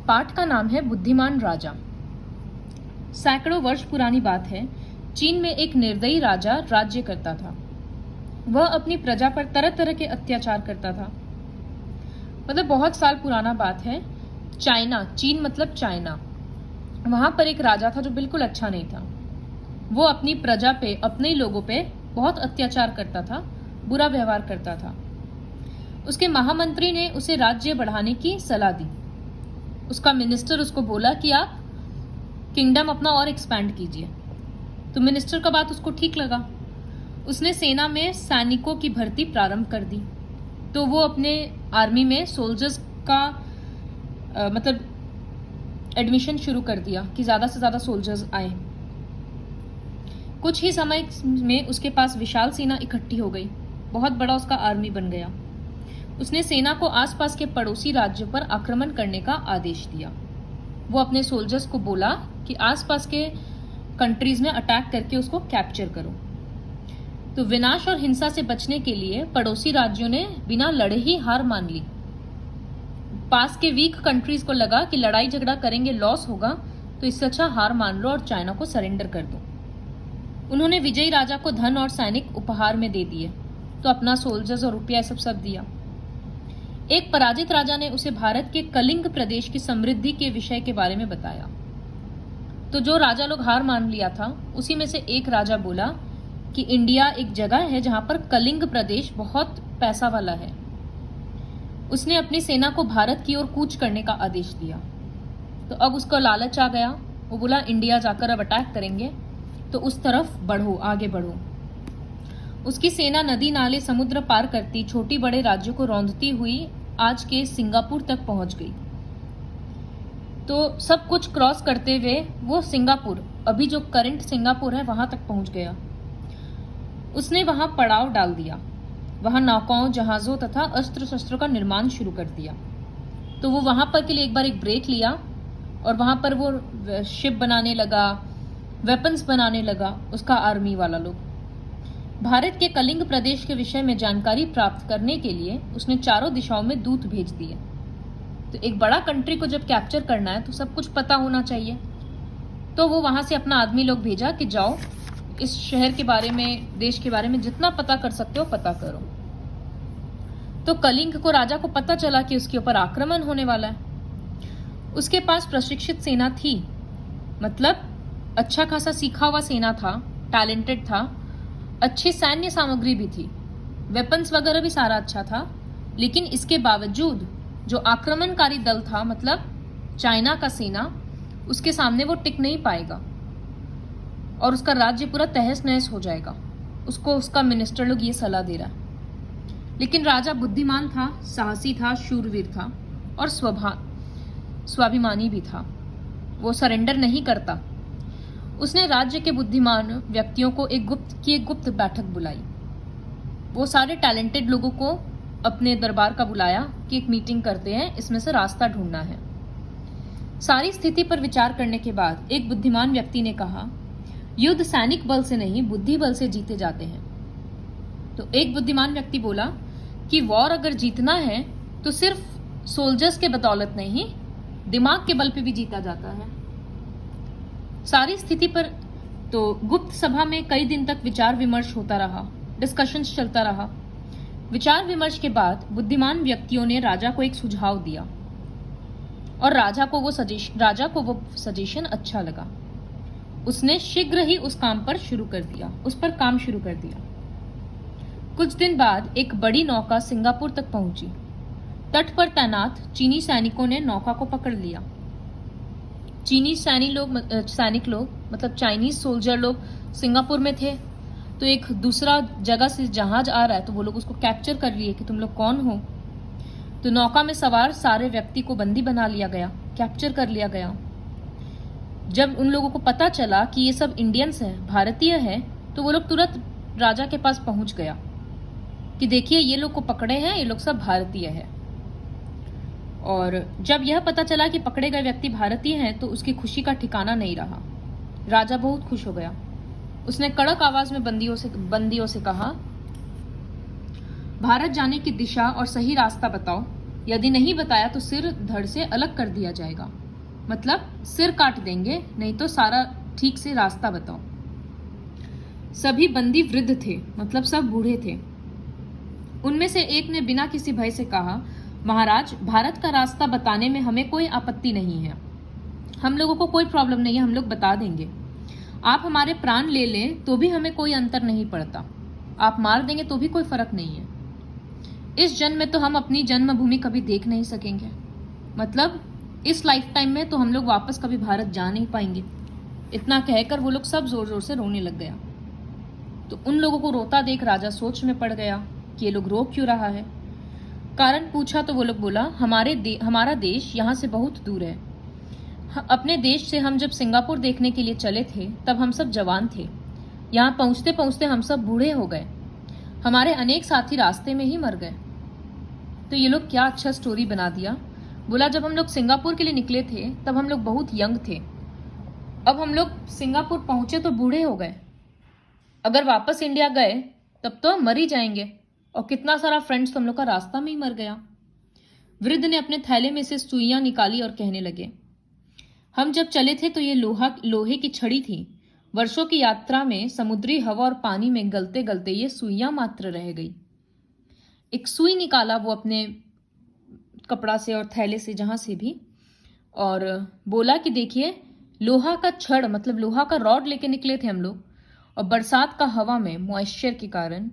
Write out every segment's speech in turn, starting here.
पाठ का नाम है बुद्धिमान राजा। सैकड़ों वर्ष पुरानी बात है। चीन में एक निर्दयी राजा राज्य करता था। वह अपनी प्रजा पर तरह तरह के अत्याचार करता था। मतलब बहुत साल पुराना बात है। चाइना, चीन मतलब चाइना, वहां पर एक राजा था जो बिल्कुल अच्छा नहीं था। वो अपनी प्रजा पे, अपने ही लोगों पे बहुत अत्याचार करता था, बुरा व्यवहार करता था। उसके महामंत्री ने उसे राज्य बढ़ाने की सलाह दी। उसका मिनिस्टर उसको बोला कि आप किंगडम अपना और एक्सपैंड कीजिए। तो मिनिस्टर का बात उसको ठीक लगा। उसने सेना में सैनिकों की भर्ती प्रारंभ कर दी। तो वो अपने आर्मी में सोल्जर्स का मतलब एडमिशन शुरू कर दिया कि ज्यादा से ज्यादा सोल्जर्स आए। कुछ ही समय में उसके पास विशाल सेना इकट्ठी हो गई। बहुत बड़ा उसका आर्मी बन गया। उसने सेना को आसपास के पड़ोसी राज्यों पर आक्रमण करने का आदेश दिया। वो अपने सोल्जर्स को बोला कि आसपास के कंट्रीज में अटैक करके उसको कैप्चर करो। तो विनाश और हिंसा से बचने के लिए पड़ोसी राज्यों ने बिना लड़े ही हार मान ली। पास के वीक कंट्रीज को लगा कि लड़ाई झगड़ा करेंगे लॉस होगा, तो इससे अच्छा हार मान लो और चाइना को सरेंडर कर दो। उन्होंने विजयी राजा को धन और सैनिक उपहार में दे दिए। तो अपना सोल्जर्स और रुपया सब दिया। एक पराजित राजा ने उसे भारत के कलिंग प्रदेश की समृद्धि के विषय के बारे में बताया। तो जो राजा लोग हार मान लिया था, उसी में से एक राजा बोला कि इंडिया एक जगह है जहां पर कलिंग प्रदेश बहुत पैसा वाला है। उसने अपनी सेना को भारत की ओर कूच करने का आदेश दिया। तो अब उसको लालच आ गया। वो बोला इंडिया जाकर अब अटैक करेंगे, तो उस तरफ बढ़ो, आगे बढ़ो। उसकी सेना नदी नाले समुद्र पार करती छोटी बड़े राज्यों को रौंदती हुई आज के सिंगापुर तक पहुंच गई। तो सब कुछ क्रॉस करते हुए वो सिंगापुर, अभी जो करंट सिंगापुर है, वहां तक पहुंच गया। उसने वहां पड़ाव डाल दिया। वहां नौकाओं, जहाजों तथा अस्त्र शस्त्रों का निर्माण शुरू कर दिया। तो वो वहां पर के लिए एक बार एक ब्रेक लिया और वहां पर वो शिप बनाने लगा, वेपन्स बनाने लगा, उसका आर्मी वाला लोग। भारत के कलिंग प्रदेश के विषय में जानकारी प्राप्त करने के लिए उसने चारों दिशाओं में दूत भेज दिए। तो एक बड़ा कंट्री को जब कैप्चर करना है तो सब कुछ पता होना चाहिए। तो वो वहां से अपना आदमी लोग भेजा कि जाओ इस शहर के बारे में, देश के बारे में जितना पता कर सकते हो पता करो। तो कलिंग को राजा को पता चला कि उसके ऊपर आक्रमण होने वाला है। उसके पास प्रशिक्षित सेना थी, मतलब अच्छा खासा सीखा हुआ सेना था, टैलेंटेड था, अच्छी सैन्य सामग्री भी थी, वेपन्स वगैरह भी सारा अच्छा था। लेकिन इसके बावजूद जो आक्रमणकारी दल था, मतलब चाइना का सेना, उसके सामने वो टिक नहीं पाएगा और उसका राज्य पूरा तहस नहस हो जाएगा। उसको उसका मिनिस्टर लोग ये सलाह दे रहा है। लेकिन राजा बुद्धिमान था, साहसी था, शूरवीर था और स्वाभिमानी भी था। वो सरेंडर नहीं करता। उसने राज्य के बुद्धिमान व्यक्तियों को एक गुप्त बैठक बुलाई। वो सारे टैलेंटेड लोगों को अपने दरबार का बुलाया कि एक मीटिंग करते हैं, इसमें से रास्ता ढूंढना है। सारी स्थिति पर विचार करने के बाद एक बुद्धिमान व्यक्ति ने कहा, युद्ध सैनिक बल से नहीं, बुद्धि बल से जीते जाते हैं। तो एक बुद्धिमान व्यक्ति बोला कि वॉर अगर जीतना है तो सिर्फ सोल्जर्स के बदौलत नहीं, दिमाग के बल पे भी जीता जाता है। सारी स्थिति पर तो गुप्त सभा में कई दिन तक विचार विमर्श होता रहा, डिस्कशंस चलता रहा। विचार विमर्श के बाद बुद्धिमान व्यक्तियों ने राजा को एक सुझाव दिया और राजा को वो सजेशन अच्छा लगा। उसने शीघ्र ही उस पर काम शुरू कर दिया। कुछ दिन बाद एक बड़ी नौका सिंगापुर तक पहुंची। तट पर तैनात चीनी सैनिकों ने नौका को पकड़ लिया। चीनी सैनिक लोग मतलब चाइनीज सोल्जर लोग सिंगापुर में थे। तो एक दूसरा जगह से जहाज आ रहा है, तो वो लोग उसको कैप्चर कर लिए कि तुम लोग कौन हो। तो नौका में सवार सारे व्यक्ति को बंदी बना लिया गया, कैप्चर कर लिया गया। जब उन लोगों को पता चला कि ये सब इंडियंस हैं, भारतीय हैं, तो वो लोग तुरंत राजा के पास पहुंच गया कि देखिए ये लोग को पकड़े हैं, ये लोग सब भारतीय हैं। और जब यह पता चला कि पकड़े गए व्यक्ति भारतीय हैं, तो उसकी खुशी का ठिकाना नहीं रहा। राजा बहुत खुश हो गया। उसने कड़क आवाज में बंदियों से कहा, भारत जाने की दिशा और सही रास्ता बताओ, यदि नहीं बताया तो सिर धड़ से अलग कर दिया जाएगा, मतलब सिर काट देंगे, नहीं तो सारा ठीक से रास्ता बताओ। सभी बंदी वृद्ध थे, मतलब सब बूढ़े थे। उनमें से एक ने बिना किसी भय से कहा, महाराज, भारत का रास्ता बताने में हमें कोई आपत्ति नहीं है, हम लोगों को कोई प्रॉब्लम नहीं है, हम लोग बता देंगे। आप हमारे प्राण ले लें तो भी हमें कोई अंतर नहीं पड़ता, आप मार देंगे तो भी कोई फर्क नहीं है। इस जन्म में तो हम अपनी जन्मभूमि कभी देख नहीं सकेंगे, मतलब इस लाइफ टाइम में तो हम लोग वापस कभी भारत जा नहीं पाएंगे। इतना कहकर वो लोग सब जोर जोर से रोने लग गया। तो उन लोगों को रोता देख राजा सोच में पड़ गया कि ये लोग रो क्यों रहा है। कारण पूछा तो वो लोग बोला, हमारा देश यहाँ से बहुत दूर है। अपने देश से हम जब सिंगापुर देखने के लिए चले थे तब हम सब जवान थे, यहाँ पहुँचते पहुँचते हम सब बूढ़े हो गए, हमारे अनेक साथी रास्ते में ही मर गए। तो ये लोग क्या अच्छा स्टोरी बना दिया। बोला, जब हम लोग सिंगापुर के लिए निकले थे तब हम लोग बहुत यंग थे, अब हम लोग सिंगापुर पहुंचे तो बूढ़े हो गए, अगर वापस इंडिया गए तब तो मर ही जाएंगे, और कितना सारा फ्रेंड्स तो हम लोग का रास्ता में ही मर गया। वृद्ध ने अपने थैले में से सुइयां निकाली और कहने लगे, हम जब चले थे तो ये लोहे की छड़ी थी, वर्षों की यात्रा में समुद्री हवा और पानी में गलते गलते ये सुइयां मात्र रह गई। एक सुई निकाला वो अपने कपड़ा से और थैले से, जहां से भी, और बोला कि देखिए, लोहा का छड़ मतलब लोहा का रॉड लेके निकले थे हम लोग, और बरसात का हवा में मॉइस्चर के कारण,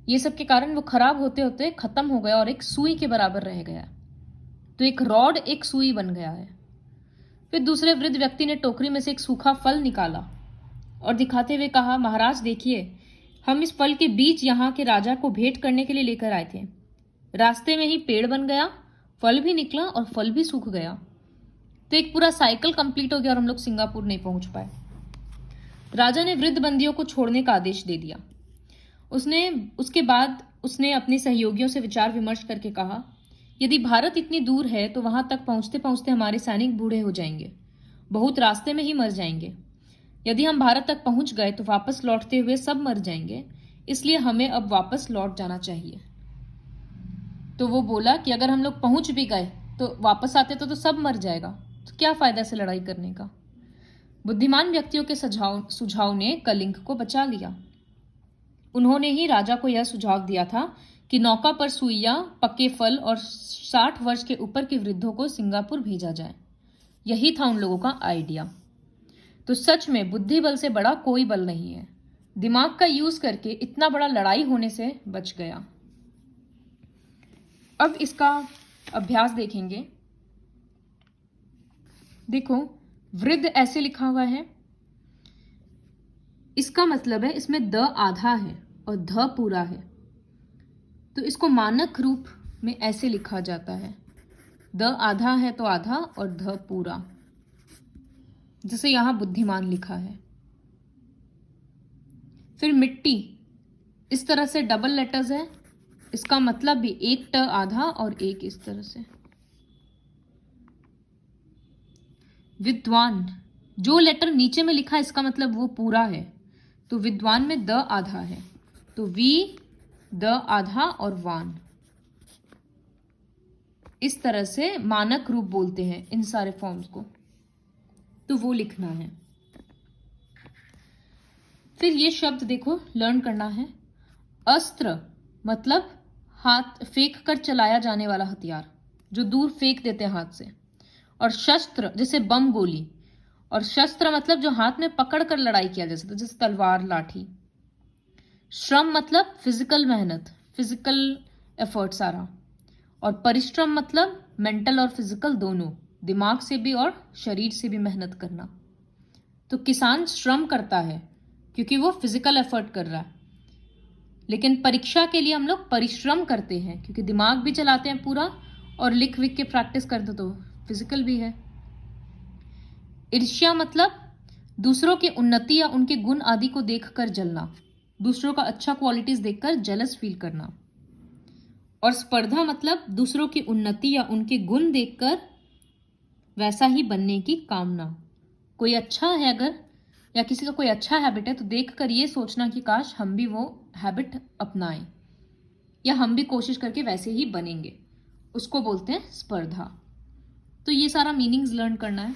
ये सब के कारण वो खराब होते होते खत्म हो गया और एक सुई के बराबर रह गया। तो एक रॉड एक सुई बन गया है। फिर दूसरे वृद्ध व्यक्ति ने टोकरी में से एक सूखा फल निकाला और दिखाते हुए कहा, महाराज देखिए, हम इस फल के बीज यहाँ के राजा को भेंट करने के लिए लेकर आए थे, रास्ते में ही पेड़ बन गया, फल भी निकला और फल भी सूख गया। तो एक पूरा साइकिल कंप्लीट हो गया और हम लोग सिंगापुर नहीं पहुंच पाए। राजा ने वृद्ध बंदियों को छोड़ने का आदेश दे दिया। उसके बाद उसने अपने सहयोगियों से विचार विमर्श करके कहा, यदि भारत इतनी दूर है तो वहां तक पहुंचते पहुंचते हमारे सैनिक बूढ़े हो जाएंगे, बहुत रास्ते में ही मर जाएंगे। यदि हम भारत तक पहुंच गए तो वापस लौटते हुए सब मर जाएंगे, इसलिए हमें अब वापस लौट जाना चाहिए। तो वो बोला कि अगर हम लोग पहुंच भी गए तो वापस आते तो सब मर जाएगा, तो क्या फायदा से लड़ाई करने का। बुद्धिमान व्यक्तियों के सुझाव ने कलिंग को बचा लिया। उन्होंने ही राजा को यह सुझाव दिया था कि नौका पर सुइयां, पक्के फल और 60 वर्ष के ऊपर के वृद्धों को सिंगापुर भेजा जाए। यही था उन लोगों का आइडिया। तो सच में बुद्धि बल से बड़ा कोई बल नहीं है, दिमाग का यूज करके इतना बड़ा लड़ाई होने से बच गया। अब इसका अभ्यास देखेंगे। देखो, वृद्ध ऐसे लिखा हुआ है, इसका मतलब है इसमें द आधा है और ध पूरा है, तो इसको मानक रूप में ऐसे लिखा जाता है, द आधा है तो आधा और ध पूरा, जैसे यहां बुद्धिमान लिखा है। फिर मिट्टी, इस तरह से डबल लेटर्स है, इसका मतलब भी एक ट आधा और एक इस तरह से। विद्वान, जो लेटर नीचे में लिखा है इसका मतलब वो पूरा है, तो विद्वान में द आधा है, तो वी, द आधा और वान, इस तरह से मानक रूप बोलते हैं इन सारे फॉर्म्स को, तो वो लिखना है। फिर ये शब्द देखो, लर्न करना है। अस्त्र मतलब हाथ फेंक कर चलाया जाने वाला हथियार, जो दूर फेंक देते हैं हाथ से। और शस्त्र जैसे बम, गोली। और शस्त्र मतलब जो हाथ में पकड़ कर लड़ाई किया जा सकता है, जैसे तलवार, लाठी। श्रम मतलब फिजिकल मेहनत, फिजिकल एफर्ट सारा। और परिश्रम मतलब मेंटल और फिजिकल दोनों, दिमाग से भी और शरीर से भी मेहनत करना। तो किसान श्रम करता है क्योंकि वो फिजिकल एफर्ट कर रहा है, लेकिन परीक्षा के लिए हम लोग परिश्रम करते हैं क्योंकि दिमाग भी चलाते हैं पूरा, और लिख विख के प्रैक्टिस करते तो फिजिकल भी है। ईर्ष्या मतलब दूसरों की उन्नति या उनके गुण आदि को देखकर जलना, दूसरों का अच्छा क्वालिटीज देखकर जेलस फील करना। और स्पर्धा मतलब दूसरों की उन्नति या उनके गुण देखकर वैसा ही बनने की कामना। कोई अच्छा है अगर, या किसी का कोई अच्छा हैबिट है तो देखकर ये सोचना कि काश हम भी वो हैबिट अपनाएं, या हम भी कोशिश करके वैसे ही बनेंगे। उसको बोलते हैं स्पर्धा। तो ये सारा मीनिंग्स लर्न करना है।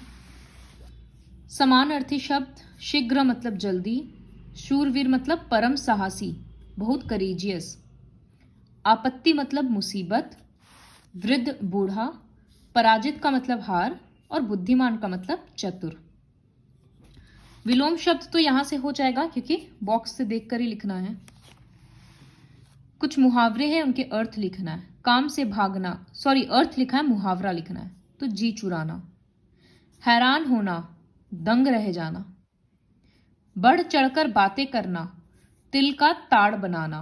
समान अर्थी शब्द, शीघ्र मतलब जल्दी, शूरवीर मतलब परम साहसी, बहुत करेजियस, आपत्ति मतलब मुसीबत, वृद्ध बूढ़ा, पराजित का मतलब हार और बुद्धिमान का मतलब चतुर। विलोम शब्द तो यहां से हो जाएगा क्योंकि बॉक्स से देखकर ही लिखना है। कुछ मुहावरे हैं, उनके अर्थ लिखना है। काम से भागना, अर्थ लिखा है, मुहावरा लिखना है। तो जी चुराना, हैरान होना, दंग रह जाना, बढ़ चढ़कर बातें करना, तिल का ताड़ बनाना,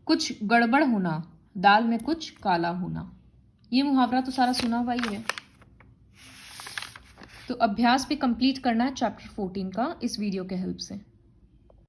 कुछ गड़बड़ होना, दाल में कुछ काला होना। ये मुहावरा तो सारा सुना हुआ ही है। तो अभ्यास भी कंप्लीट करना है चैप्टर 14 का इस वीडियो के हेल्प से।